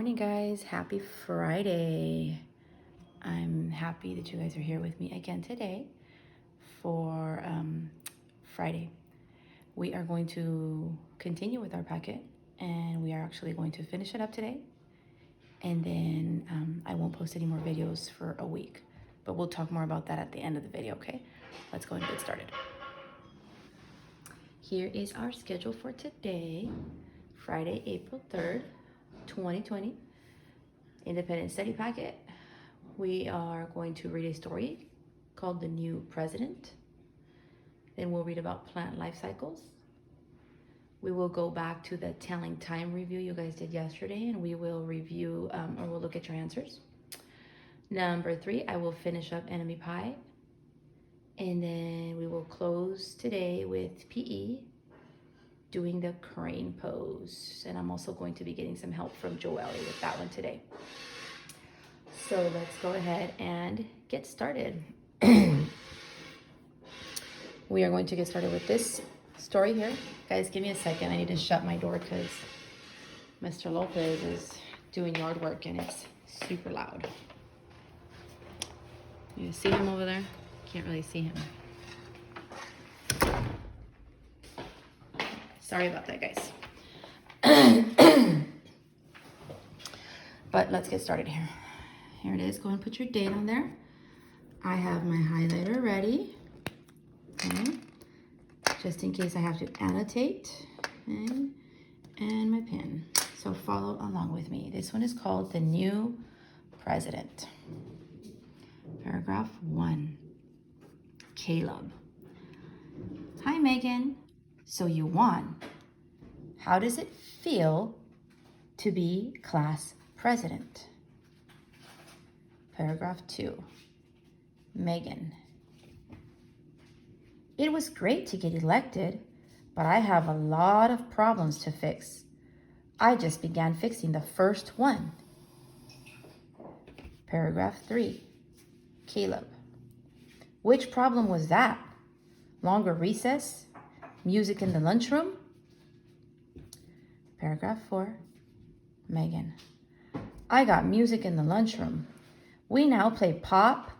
morning, guys. Happy Friday. I'm happy that you guys are here with me again today for Friday. We are going to continue with our packet and we are actually going to finish it up today. And then I won't post any more videos for a week, but we'll talk more about that at the end of the video, okay? Let's go and get started. Here is our schedule for today, Friday, April 3rd, 2020. Independent study packet. We are going to read a story called The New President. Then we'll read about plant life cycles. We will go back to the telling time review you guys did yesterday, and we will review or we'll look at your answers. Number 3, I will finish up enemy pie. And then we will close today with PE, doing the crane pose. And I'm also going to be getting some help from Joelle with that one today. So let's go ahead and get started. We are going to get started with this story here. Guys, give me a second. I need to shut my door because Mr. Lopez is doing yard work and it's super loud. You see him over there? Can't really see him. Sorry about that, guys. But let's get started here. Here it is. Go and put your date on there. I have my highlighter ready. Okay. Just in case I have to annotate. Okay. And my pen. So follow along with me. This one is called The New President. Paragraph 1. Caleb. Hi, Megan. So you won. How does it feel to be class president? Paragraph 2. Megan. It was great to get elected, but I have a lot of problems to fix. I just began fixing the first one. Paragraph 3. Caleb. Which problem was that? Longer recess? Music in the lunchroom? Paragraph 4. Megan. I got music in the lunchroom. We now play pop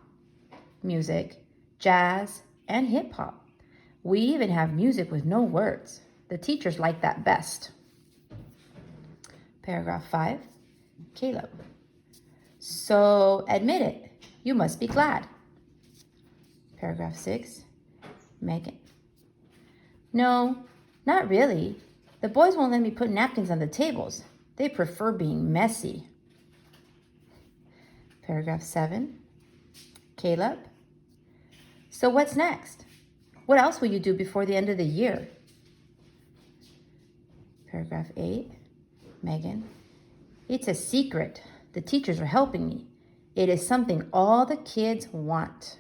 music, jazz, and hip hop. We even have music with no words. The teachers like that best. Paragraph 5. Caleb. So admit it, you must be glad. Paragraph 6. Megan. No, not really. The boys won't let me put napkins on the tables. They prefer being messy. Paragraph 7. Caleb. So what's next? What else will you do before the end of the year? Paragraph 8. Megan. It's a secret. The teachers are helping me. It is something all the kids want.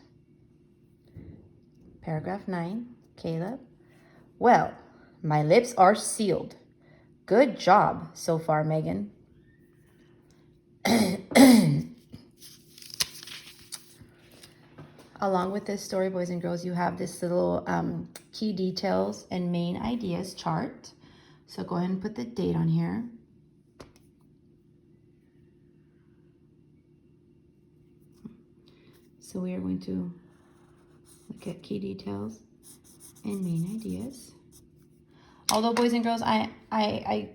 Paragraph 9. Caleb. Well, my lips are sealed. Good job so far, Megan. Along with this story, boys and girls, you have this little key details and main ideas chart. So go ahead and put the date on here. So we are going to look at key details and main ideas. Although, boys and girls, I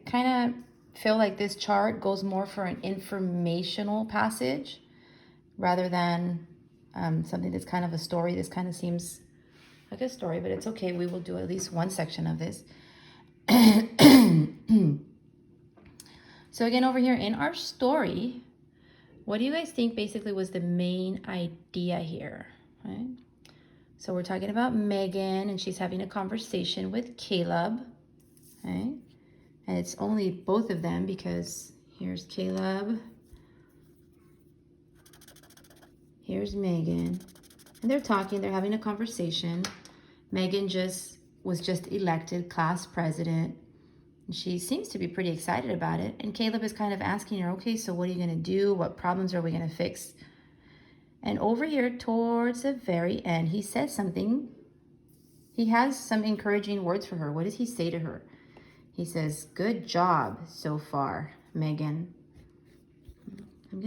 kind of feel like this chart goes more for an informational passage rather than something that's kind of a story. This kind of seems like a story, but it's okay. We will do at least one section of this. So again, over here in our story, what do you guys think basically was the main idea here? Right? So we're talking about Megan, and she's having a conversation with Caleb. Okay? And it's only both of them because here's Caleb. Here's Megan. And they're talking, they're having a conversation. Megan was just elected class president. And she seems to be pretty excited about it. And Caleb is kind of asking her, okay, so what are you going to do? What problems are we going to fix? And over here towards the very end, he says something. He has some encouraging words for her. What does he say to her? He says, good job so far, Megan.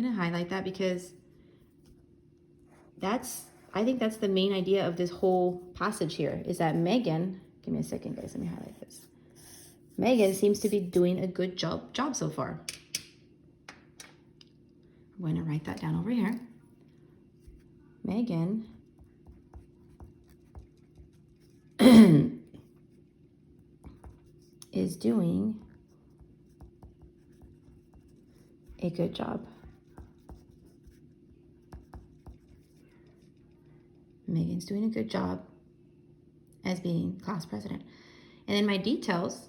gonna highlight that because I think that's the main idea of this whole passage here, is that Megan, give me a second guys, let me highlight this. Megan seems to be doing a good job so far. I'm going to write that down over here. Megan is doing a good job. Megan's doing a good job as being class president. And in my details,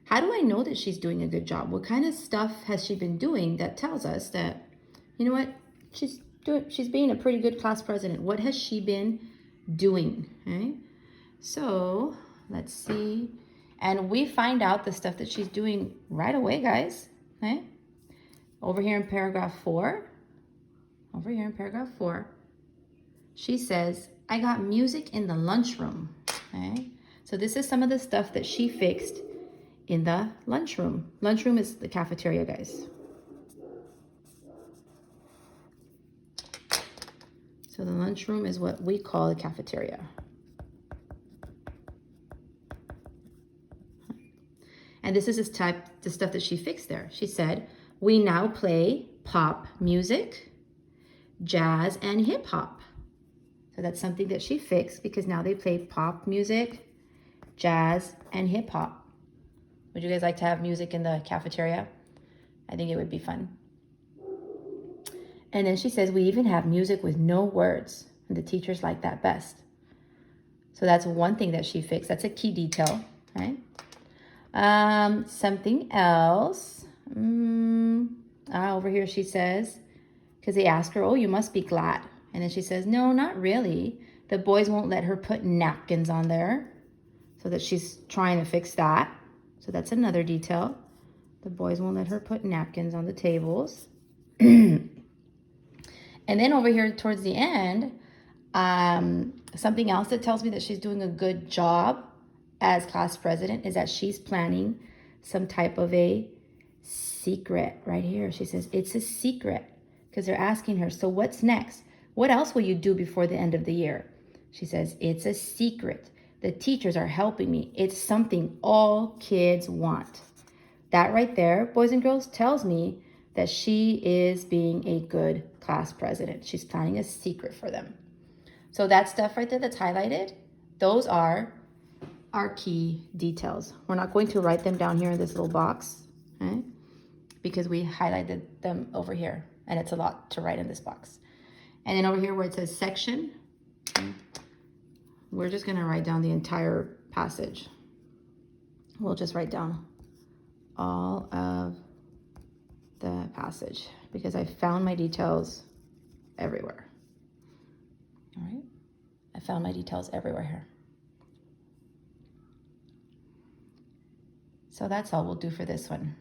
how do I know that she's doing a good job? What kind of stuff has she been doing that tells us that, you know what, she's being a pretty good class president? What has she been doing? Okay? So let's see. And we find out the stuff that she's doing right away, guys. Okay? Over here in paragraph 4, she says, I got music in the lunchroom. Okay? So this is some of the stuff that she fixed in the lunchroom. Lunchroom is the cafeteria, guys. So the lunchroom is what we call the cafeteria. And this is the stuff that she fixed there. She said, we now play pop music, jazz, and hip hop. So that's something that she fixed because now they play pop music, jazz, and hip hop. Would you guys like to have music in the cafeteria? I think it would be fun. And then she says, we even have music with no words. And the teachers like that best. So that's one thing that she fixed. That's a key detail, right? Something else. Over here she says, because they ask her, oh, you must be glad. And then she says, no, not really. The boys won't let her put napkins on there. So that she's trying to fix that. So that's another detail. The boys won't let her put napkins on the tables. And then over here towards the end, something else that tells me that she's doing a good job as class president is that she's planning some type of a secret right here. She says, it's a secret, because they're asking her, so what's next? What else will you do before the end of the year? She says, it's a secret. The teachers are helping me. It's something all kids want. That right there, boys and girls, tells me that she is being a good class president. She's planning a secret for them. So that stuff right there that's highlighted, those are our key details. We're not going to write them down here in this little box, okay? Because we highlighted them over here, and it's a lot to write in this box. And then over here where it says section, okay, we're just gonna write down the entire passage. We'll just write down all of the passage because I found my details everywhere. All right, I found my details everywhere here. So that's all we'll do for this one.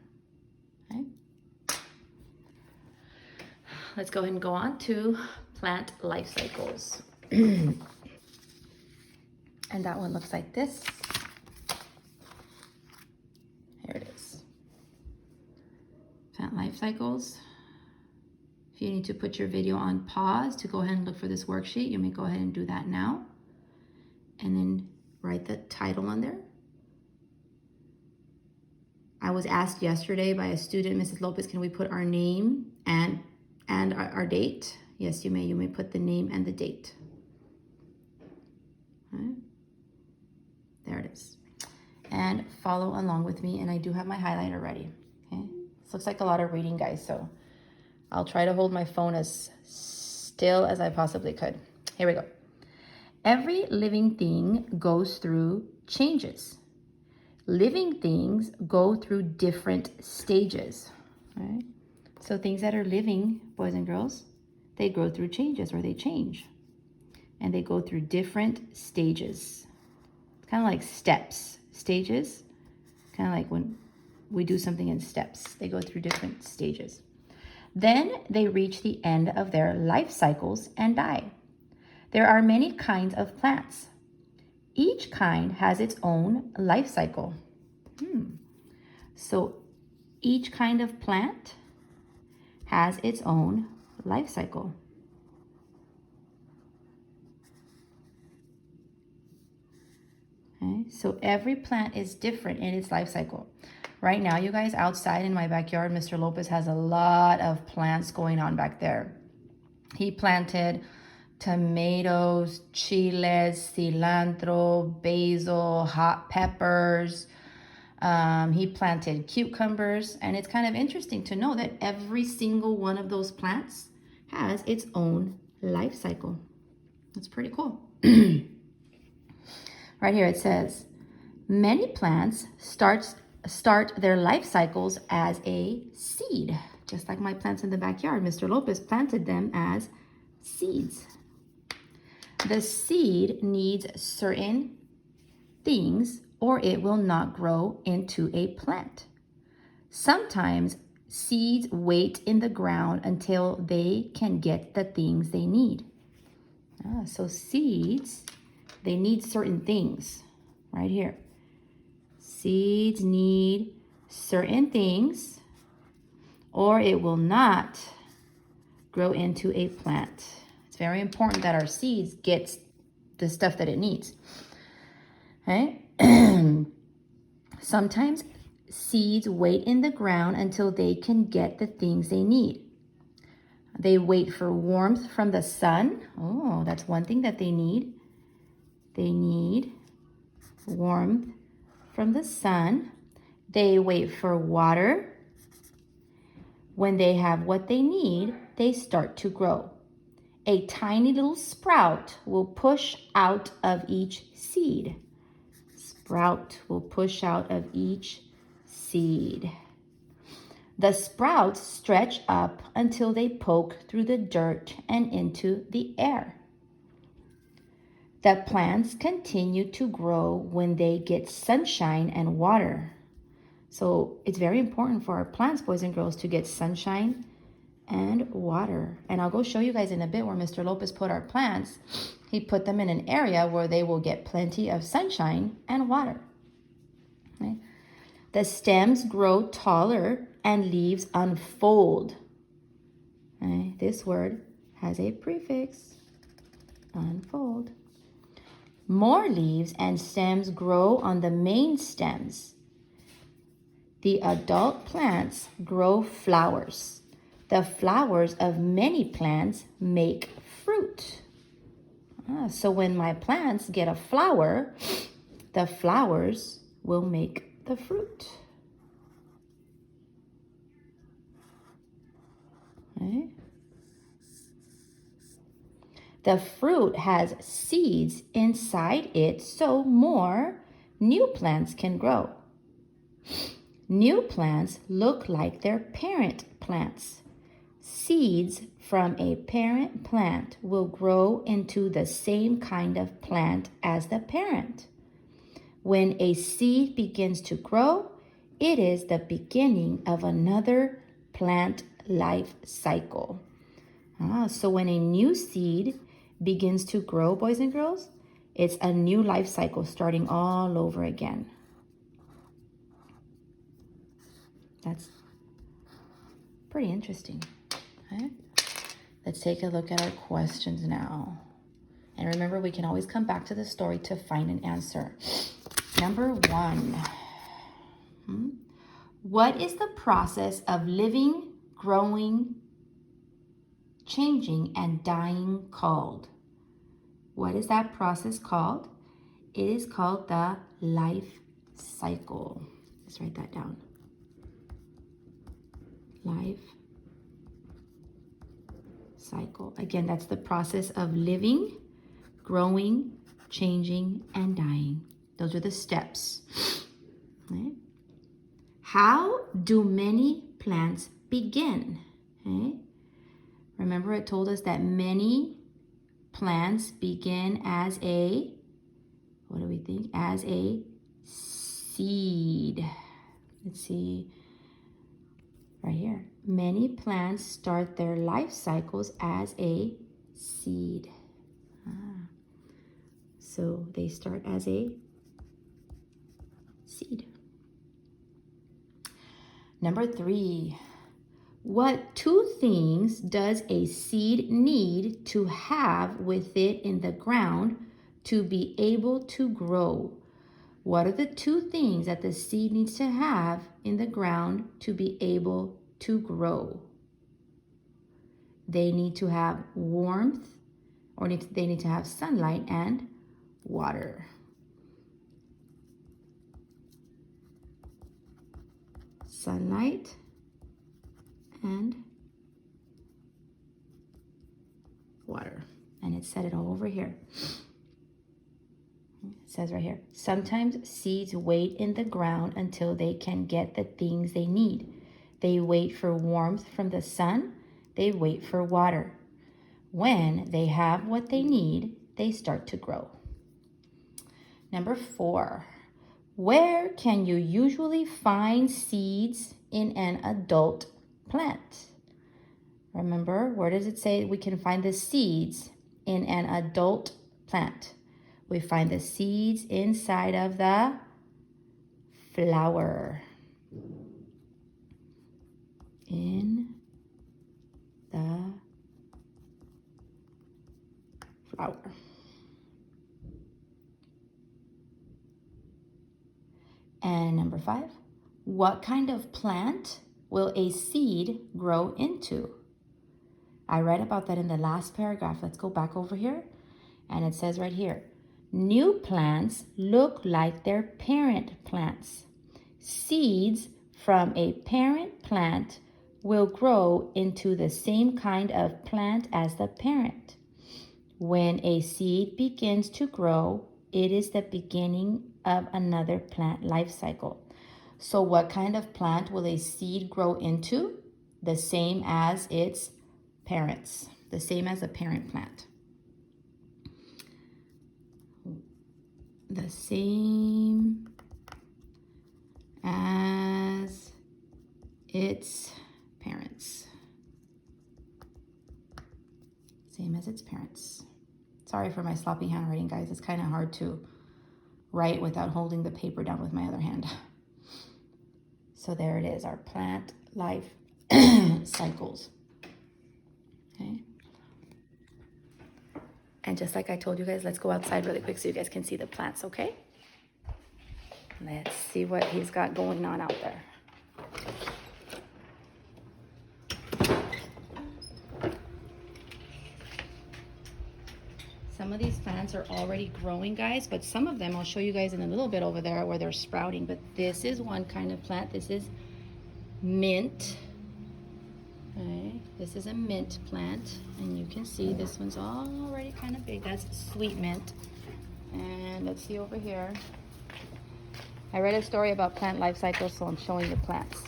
Okay. Let's go ahead and go on to plant life cycles. And that one looks like this. Here it is. Plant life cycles. If you need to put your video on pause to go ahead and look for this worksheet, you may go ahead and do that now. And then write the title on there. I was asked yesterday by a student, Mrs. Lopez, can we put our name and our date? Yes, you may. You may put the name and the date. Okay. There it is. And follow along with me. And I do have my highlighter ready. Okay. This looks like a lot of reading, guys. So I'll try to hold my phone as still as I possibly could. Here we go. Every living thing goes through changes. Living things go through different stages. Right? So things that are living, boys and girls, they go through changes or they change. And they go through different stages. It's kind of like steps. Stages, kind of like when we do something in steps. They go through different stages. Then they reach the end of their life cycles and die. There are many kinds of plants. Each kind has its own life cycle. So each kind of plant has its own life cycle. Okay, so every plant is different in its life cycle. Right now, you guys, outside in my backyard, Mr. Lopez has a lot of plants going on back there. He planted tomatoes, chiles, cilantro, basil, hot peppers. He planted cucumbers, and it's kind of interesting to know that every single one of those plants has its own life cycle. That's pretty cool. Right here it says, many plants start their life cycles as a seed. Just like my plants in the backyard, Mr. Lopez planted them as seeds. The seed needs certain things or it will not grow into a plant. Sometimes seeds wait in the ground until they can get the things they need. So seeds, they need certain things right here. Seeds need certain things or it will not grow into a plant. It's very important that our seeds get the stuff that it needs. Okay? Sometimes seeds wait in the ground until they can get the things they need. They wait for warmth from the sun. Oh, that's one thing that they need. They need warmth from the sun. They wait for water. When they have what they need, they start to grow. A tiny little sprout will push out of each seed. Sprout will push out of each seed. The sprouts stretch up until they poke through the dirt and into the air. The plants continue to grow when they get sunshine and water. So it's very important for our plants, boys and girls, to get sunshine and water. And I'll go show you guys in a bit where Mr. Lopez put our plants. He put them in an area where they will get plenty of sunshine and water. Okay? The stems grow taller and leaves unfold. Okay? This word has a prefix, unfold. More leaves and stems grow on the main stems. The adult plants grow flowers. The flowers of many plants make fruit. So when my plants get a flower, the flowers will make the fruit. Okay. The fruit has seeds inside it, so more new plants can grow. New plants look like their parent plants. Seeds from a parent plant will grow into the same kind of plant as the parent. When a seed begins to grow, it is the beginning of another plant life cycle. So when a new seed begins to grow, boys and girls, it's a new life cycle starting all over again. That's pretty interesting. Okay? Let's take a look at our questions now. And remember, we can always come back to the story to find an answer. Number 1. What is the process of living, growing, changing, and dying called? What is that process called? It is called the life cycle. Let's write that down. Life cycle. Again, that's the process of living, growing, changing, and dying. Those are the steps. Okay. How do many plants begin? Okay. Remember, it told us that many plants begin as a, what do we think? As a seed. Let's see. Right here. Many plants start their life cycles as a seed. So they start as a seed. Number 3. What two things does a seed need to have with it in the ground to be able to grow? What are the two things that the seed needs to have in the ground to be able to grow? They need to have warmth, or they need to have sunlight and water. Sunlight and water. And it said it all over here. It says right here, sometimes seeds wait in the ground until they can get the things they need. They wait for warmth from the sun. They wait for water. When they have what they need, they start to grow. Number 4, where can you usually find seeds in an adult plant? Remember, where does it say we can find the seeds in an adult plant? We find the seeds inside of the flower. In the flower. And number 5, what kind of plant will a seed grow into? I read about that in the last paragraph. Let's go back over here. And it says right here, new plants look like their parent plants. Seeds from a parent plant will grow into the same kind of plant as the parent. When a seed begins to grow, it is the beginning of another plant life cycle. So what kind of plant will a seed grow into? The same as its parents, the same as a parent plant. The same as its parents. Same as its parents. Sorry for my sloppy handwriting, guys. It's kind of hard to write without holding the paper down with my other hand. So there it is, our plant life cycles. Okay. And just like I told you guys, let's go outside really quick so you guys can see the plants, okay? Let's see what he's got going on out there. Some of these plants are already growing, guys, but some of them I'll show you guys in a little bit over there where they're sprouting. But this is one kind of plant. This is mint. Okay, this is a mint plant, and you can see this one's already kind of big. That's sweet mint. And let's see over here. I read a story about plant life cycles, so I'm showing the plants.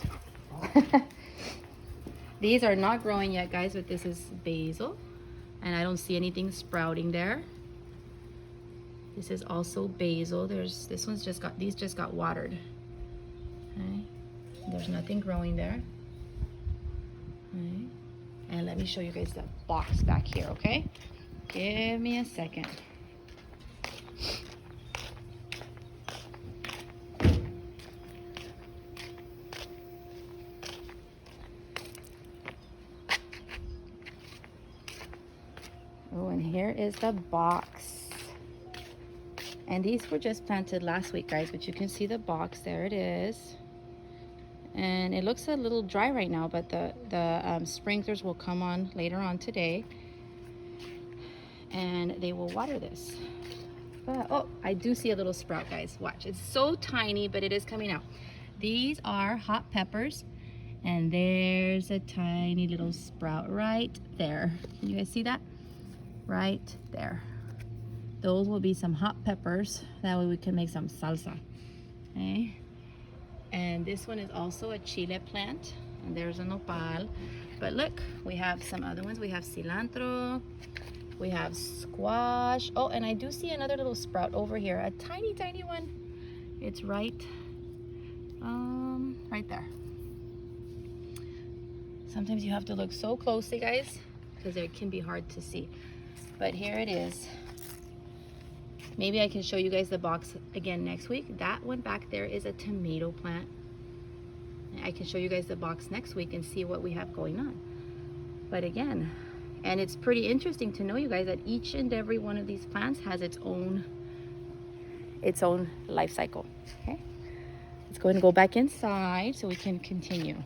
These are not growing yet, guys, but this is basil. And I don't see anything sprouting there. This is also basil. This one's just got, these just got watered. Okay. There's nothing growing there. Okay. And let me show you guys the box back here, okay? Give me a second. Oh, and here is the box. And these were just planted last week, guys, but you can see the box. There it is. And it looks a little dry right now, but the sprinklers will come on later on today. And they will water this. But, oh, I do see a little sprout, guys. Watch. It's so tiny, but it is coming out. These are hot peppers. And there's a tiny little sprout right there. Can you guys see that? Right there. Those will be some hot peppers. That way we can make some salsa. Okay. And this one is also a chile plant. And there's a nopal. But look, we have some other ones. We have cilantro. We have squash. Oh, and I do see another little sprout over here. A tiny, tiny one. It's right there. Sometimes you have to look so closely, guys, because it can be hard to see. But here it is. Maybe I can show you guys the box again next week. That one back there is a tomato plant. I can show you guys the box next week and see what we have going on. But again, and it's pretty interesting to know, you guys, that each and every one of these plants has its own life cycle. Okay, let's go ahead and go back inside so we can continue.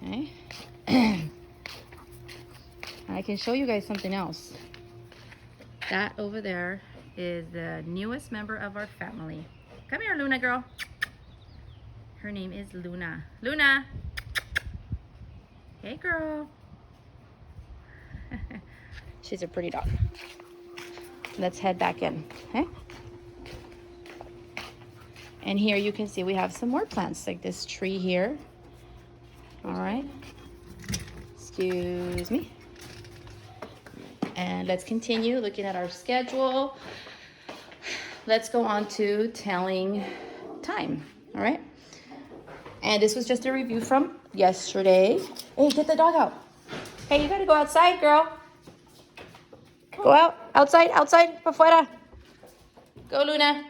Okay. I can show you guys something else. That over there is the newest member of our family. Come here, Luna girl. Her name is Luna. Luna! Hey girl. She's a pretty dog. Let's head back in, okay? And here you can see we have some more plants, like this tree here. All right. Excuse me. And let's continue looking at our schedule. Let's go on to telling time, all right? And this was just a review from yesterday. Hey, get the dog out. Hey, you gotta go outside, girl. Go out, outside, pa fuera. Go, Luna.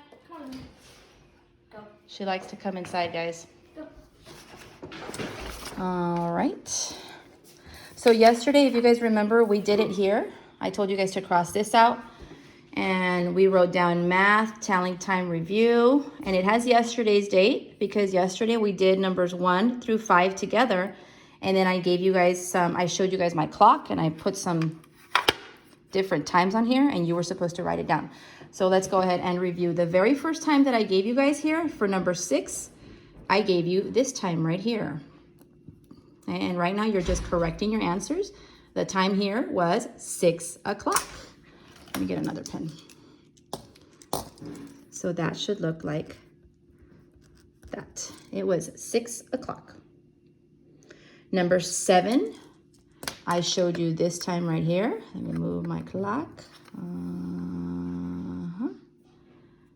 Go. She likes to come inside, guys. Go. All right. So yesterday, if you guys remember, we did it here. I told you guys to cross this out. And we wrote down math, telling time review. And it has yesterday's date because yesterday we did numbers 1 through 5 together. And then I gave you guys I showed you guys my clock and I put some different times on here and you were supposed to write it down. So let's go ahead and review. The very first time that I gave you guys here for number 6, I gave you this time right here. And right now you're just correcting your answers. The time here was 6 o'clock. Let me get another pen. So that should look like that. It was 6 o'clock. Number 7, I showed you this time right here. Let me move my clock.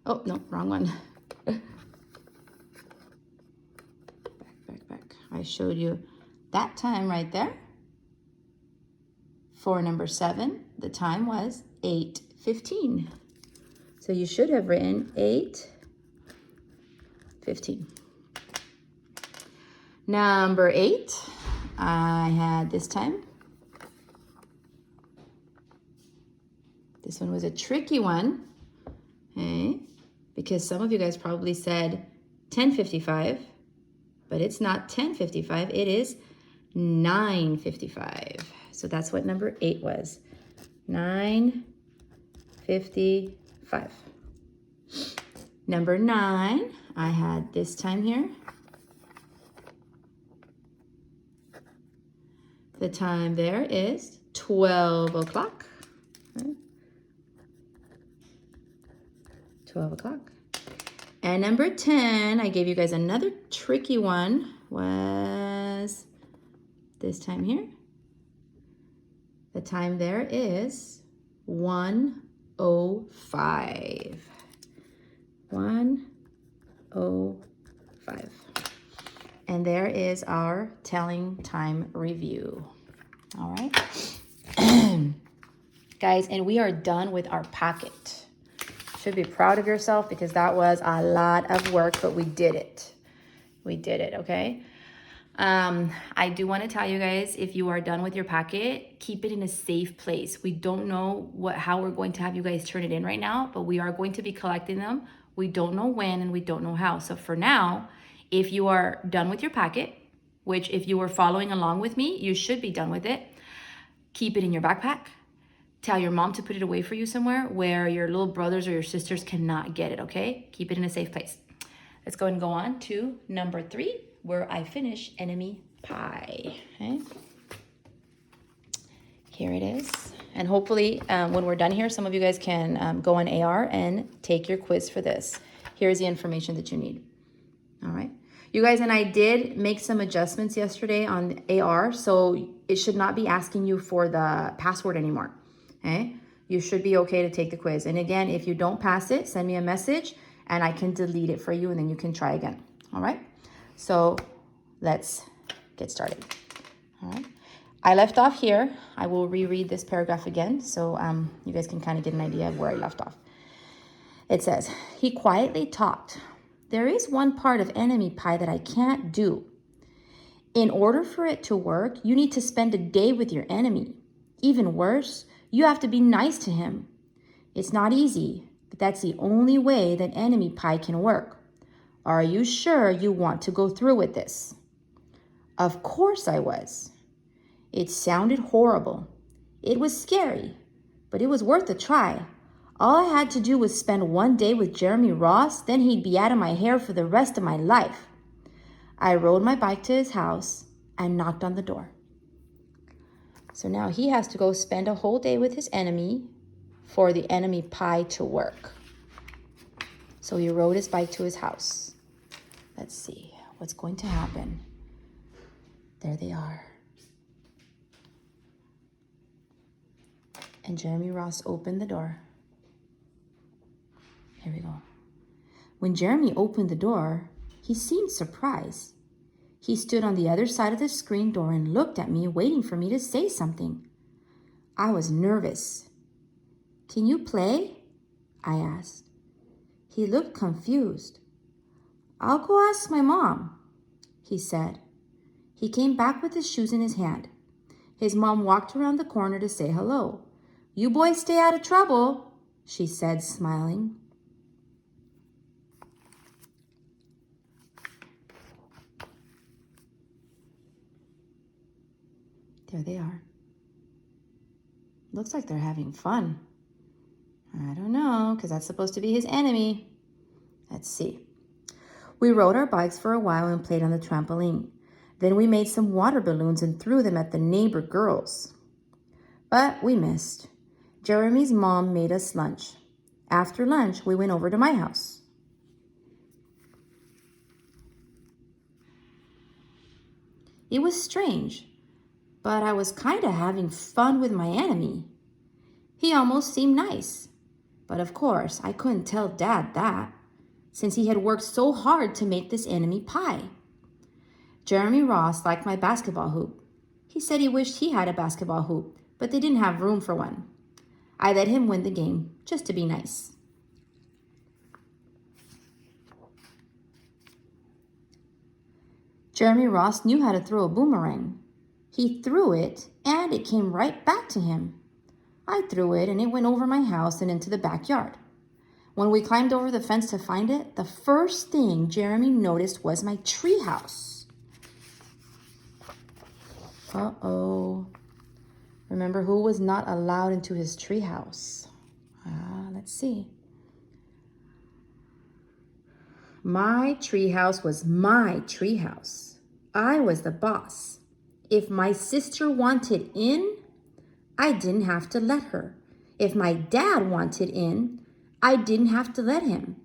Oh, no, wrong one. Back. I showed you that time right there. For number 7, the time was 8:15. So you should have written 8:15. Number 8, I had this time. This one was a tricky one, okay? Because some of you guys probably said 10:55, but it's not 10:55, it is 9:55. So that's what number 8 was, 9:55. Number 9, I had this time here. The time there is 12 o'clock. 12 o'clock. And number 10, I gave you guys another tricky one, was this time here. The time there is 1:05. 1:05. And there is our telling time review. All right. Guys, and we are done with our packet. Should be proud of yourself because that was a lot of work, but we did it. We did it, okay? I do want to tell you guys, if you are done with your packet, keep it in a safe place. We don't know how we're going to have you guys turn it in right now, but we are going to be collecting them. We don't know when and we don't know how. So for now, if you are done with your packet, which if you were following along with me, you should be done with it, keep it in your backpack. Tell your mom to put it away for you somewhere where your little brothers or your sisters cannot get it, okay? Keep it in a safe place. Let's go ahead and go on to number 3, where I finish enemy pie, okay? Here it is. And hopefully when we're done here, some of you guys can go on AR and take your quiz for this. Here's the information that you need, all right? You guys, and I did make some adjustments yesterday on AR, so it should not be asking you for the password anymore, okay? You should be okay to take the quiz. And again, if you don't pass it, send me a message and I can delete it for you and then you can try again, all right? So let's get started, all right? I left off here. I will reread this paragraph again so you guys can kind of get an idea of where I left off. It says, he quietly talked. there is one part of enemy pie that I can't do. In order for it to work, you need to spend a day with your enemy. Even worse, you have to be nice to him. It's not easy, but that's the only way that enemy pie can work. Are you sure you want to go through with this? Of course I was. It sounded horrible. It was scary, but it was worth a try. All I had to do was spend one day with Jeremy Ross, then he'd be out of my hair for the rest of my life. I rode my bike to his house and knocked on the door. So now he has to go spend a whole day with his enemy for the enemy pie to work. So he rode his bike to his house. Let's see what's going to happen. There they are. And Jeremy Ross opened the door. Here we go. When Jeremy opened the door, he seemed surprised. He stood on the other side of the screen door and looked at me, waiting for me to say something. I was nervous. Can you play? I asked. He looked confused. I'll go ask my mom, he said. He came back with his shoes in his hand. His mom walked around the corner to say hello. You boys stay out of trouble, she said, smiling. There they are. Looks like they're having fun. I don't know, because that's supposed to be his enemy. Let's see. We rode our bikes for a while and played on the trampoline. Then we made some water balloons and threw them at the neighbor girls. But we missed. Jeremy's mom made us lunch. After lunch, we went over to my house. It was strange, but I was kind of having fun with my enemy. He almost seemed nice. But of course, I couldn't tell Dad that, since he had worked so hard to make this enemy pie. Jeremy Ross liked my basketball hoop. He said he wished he had a basketball hoop, but they didn't have room for one. I let him win the game, just to be nice. Jeremy Ross knew how to throw a boomerang. He threw it, and it came right back to him. I threw it, and it went over my house and into the backyard. When we climbed over the fence to find it, the first thing Jeremy noticed was my treehouse. Uh-oh. Remember who was not allowed into his treehouse? Let's see. My treehouse was my treehouse. I was the boss. If my sister wanted in, I didn't have to let her. If my dad wanted in, I didn't have to let him.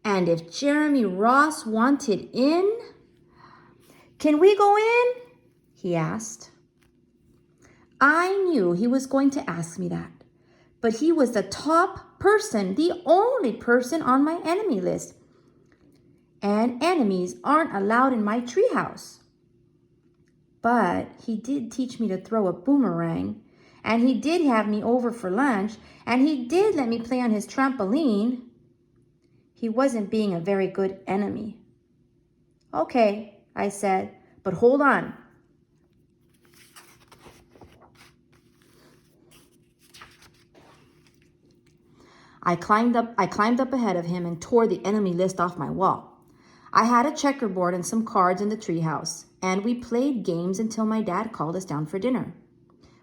And if Jeremy Ross wanted in, can we go in? He asked. I knew he was going to ask me that, but he was the top person, the only person on my enemy list. And enemies aren't allowed in my treehouse. But he did teach me to throw a boomerang, and he did have me over for lunch, and he did let me play on his trampoline. He wasn't being a very good enemy. Okay, I said, but hold on. I climbed up ahead of him and tore the enemy list off my wall. I had a checkerboard and some cards in the treehouse, and we played games until my dad called us down for dinner.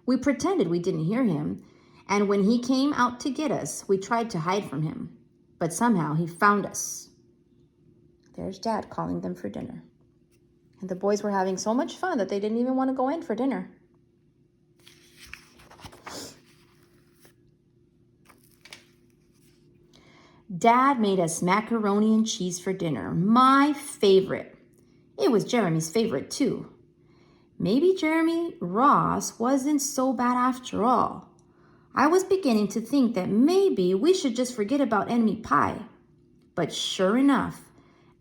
We pretended we didn't hear him, and when he came out to get us, we tried to hide from him, but somehow he found us. There's Dad calling them for dinner. And the boys were having so much fun that they didn't even want to go in for dinner. Dad made us macaroni and cheese for dinner, my favorite. It was Jeremy's favorite too. Maybe Jeremy Ross wasn't so bad after all. I was beginning to think that maybe we should just forget about enemy pie. But sure enough,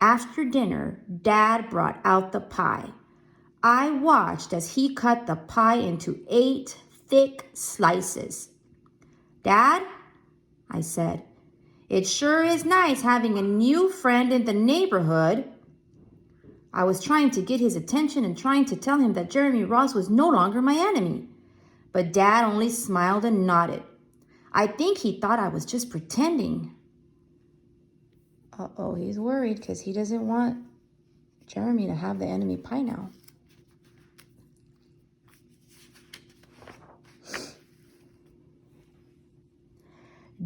after dinner, Dad brought out the pie. I watched as he cut the pie into 8 thick slices. Dad, I said, It sure is nice having a new friend in the neighborhood. I was trying to get his attention and trying to tell him that Jeremy Ross was no longer my enemy. But Dad only smiled and nodded. I think he thought I was just pretending. Uh-oh, he's worried because he doesn't want Jeremy to have the enemy pie now.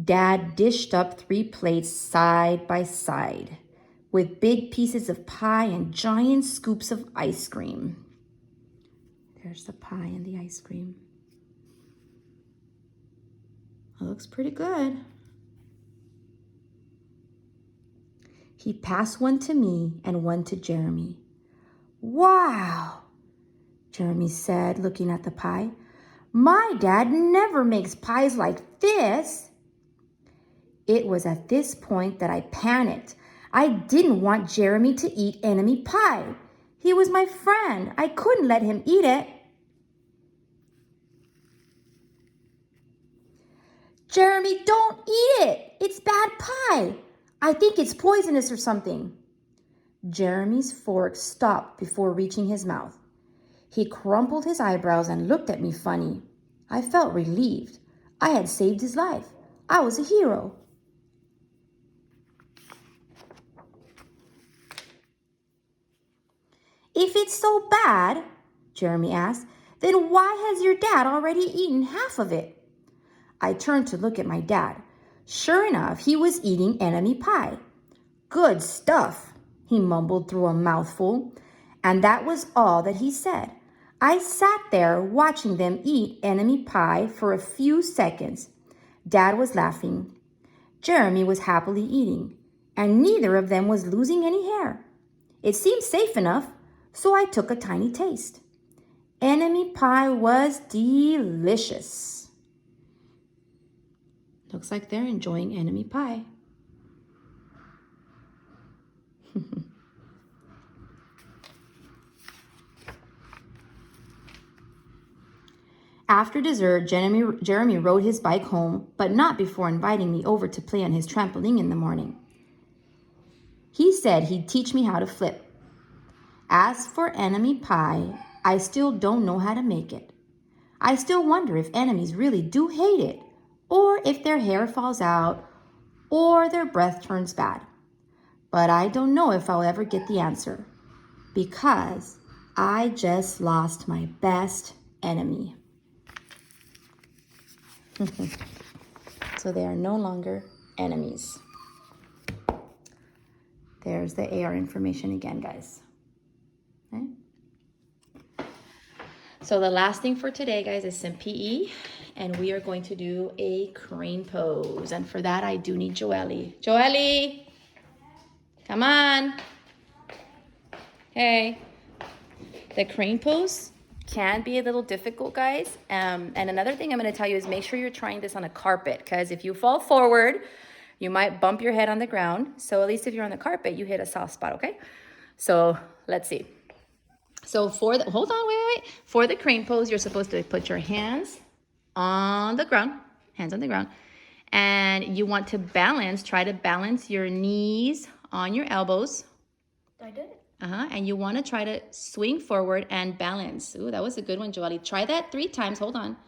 Dad dished up 3 plates side by side with big pieces of pie and giant scoops of ice cream. There's the pie and the ice cream. It looks pretty good. He passed one to me and one to Jeremy. Wow, Jeremy said, looking at the pie. My dad never makes pies like this. It was at this point that I panicked. I didn't want Jeremy to eat enemy pie. He was my friend. I couldn't let him eat it. Jeremy, don't eat it. It's bad pie. I think it's poisonous or something. Jeremy's fork stopped before reaching his mouth. He crumpled his eyebrows and looked at me funny. I felt relieved. I had saved his life. I was a hero. If it's so bad, Jeremy asked, then why has your dad already eaten half of it? I turned to look at my dad. Sure enough, he was eating enemy pie. Good stuff, he mumbled through a mouthful, and that was all that he said. I sat there watching them eat enemy pie for a few seconds. Dad was laughing. Jeremy was happily eating, and neither of them was losing any hair. It seemed safe enough, so I took a tiny taste. Enemy pie was delicious. Looks like they're enjoying enemy pie. After dessert, Jeremy rode his bike home, but not before inviting me over to play on his trampoline in the morning. He said he'd teach me how to flip. As for enemy pie, I still don't know how to make it. I still wonder if enemies really do hate it, or if their hair falls out, or their breath turns bad. But I don't know if I'll ever get the answer, because I just lost my best enemy. So they are no longer enemies. There's the AR information again, guys. Okay. So the last thing for today, guys, is some PE, and we are going to do a crane pose. And for that, I do need Joelle. Joelle, come on. Hey, the crane pose can be a little difficult, guys. And another thing I'm going to tell you is make sure you're trying this on a carpet, because if you fall forward, you might bump your head on the ground. So at least if you're on the carpet, you hit a soft spot, okay? So let's see. So hold on, wait. For the crane pose, you're supposed to put your hands on the ground, and you want to try to balance your knees on your elbows. I did it. And you want to try to swing forward and balance. Ooh, that was a good one, Joelle. Try that 3 times. Hold on.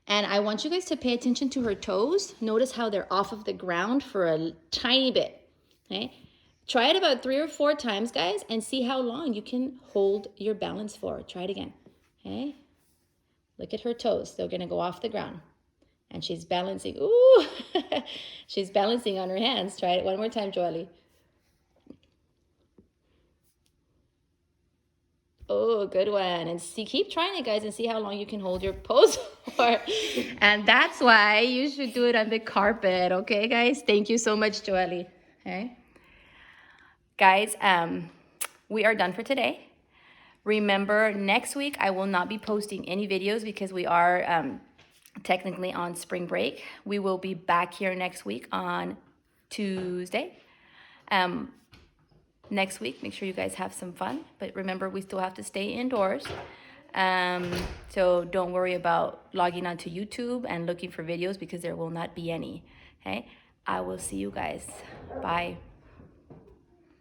And I want you guys to pay attention to her toes. Notice how they're off of the ground for a tiny bit. Okay? Try it about 3 or 4 times, guys, and see how long you can hold your balance for. Try it again. Okay? Look at her toes. They're going to go off the ground. And she's balancing. Ooh! She's balancing on her hands. Try it one more time, Joelle. Oh, good one. And keep trying it, guys, and see how long you can hold your pose for. And that's why you should do it on the carpet. Okay, guys? Thank you so much, Joelle. Okay? Guys, we are done for today. Remember, next week I will not be posting any videos because we are technically on spring break. We will be back here next week on Tuesday. Next week, make sure you guys have some fun. But remember, we still have to stay indoors. So don't worry about logging onto YouTube and looking for videos because there will not be any. Okay? I will see you guys. Bye.